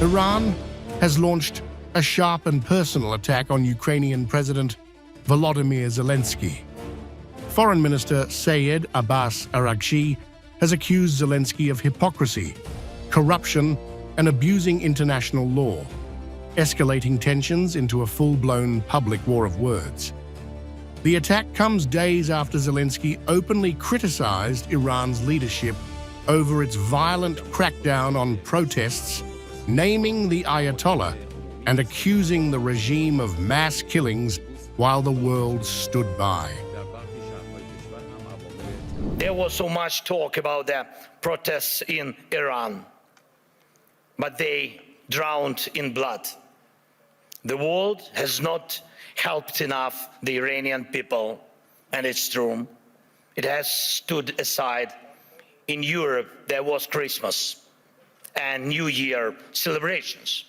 Iran has launched a sharp and personal attack on Ukrainian President Volodymyr Zelensky. Foreign Minister Seyyed Abbas Araghchi has accused Zelensky of hypocrisy, corruption, and abusing international law, escalating tensions into a full-blown public war of words. The attack comes days after Zelensky openly criticized Iran's leadership over its violent crackdown on protests, naming the Ayatollah and accusing the regime of mass killings while the world stood by. There was so much talk about the protests in Iran, but they drowned in blood. The world has not helped enough the Iranian people, and it's true. It has stood aside. In Europe, there was Christmas and New Year celebrations,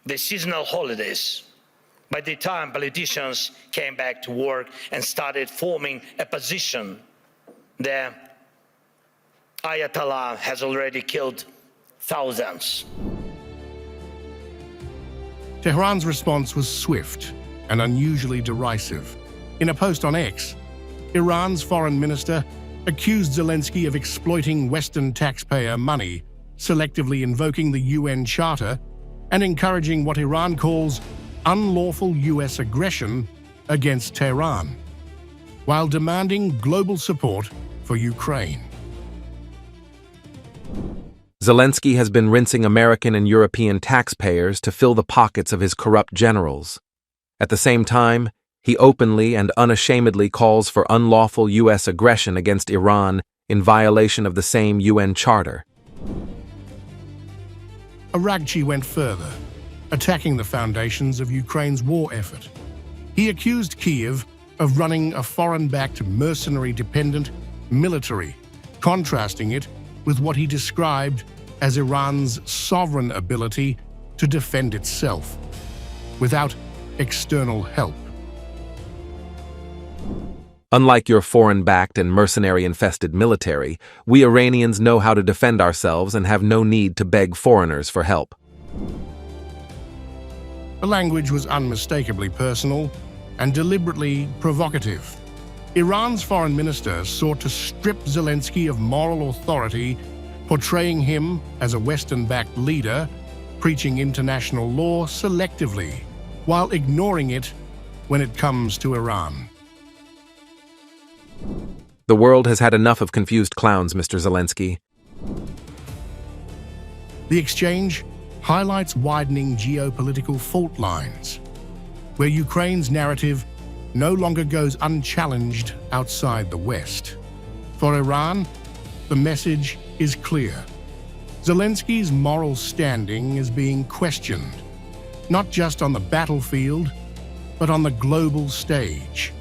the seasonal holidays. By the time politicians came back to work and started forming a position, the Ayatollah has already killed thousands. Tehran's response was swift and unusually derisive. In a post on X, Iran's foreign minister accused Zelensky of exploiting Western taxpayer money, selectively invoking the UN Charter, and encouraging what Iran calls unlawful US aggression against Tehran, while demanding global support for Ukraine. Zelensky has been rinsing American and European taxpayers to fill the pockets of his corrupt generals. At the same time, he openly and unashamedly calls for unlawful U.S. aggression against Iran in violation of the same UN Charter. Araghchi went further, attacking the foundations of Ukraine's war effort. He accused Kyiv of running a foreign-backed, mercenary-dependent military, contrasting it with what he described as Iran's sovereign ability to defend itself, without external help. Unlike your foreign-backed and mercenary-infested military, we Iranians know how to defend ourselves and have no need to beg foreigners for help. The language was unmistakably personal and deliberately provocative. Iran's foreign minister sought to strip Zelensky of moral authority, portraying him as a Western-backed leader, preaching international law selectively, while ignoring it when it comes to Iran. The world has had enough of confused clowns, Mr. Zelensky. The exchange highlights widening geopolitical fault lines, where Ukraine's narrative no longer goes unchallenged outside the West. For Iran, the message is clear. Zelensky's moral standing is being questioned, not just on the battlefield, but on the global stage.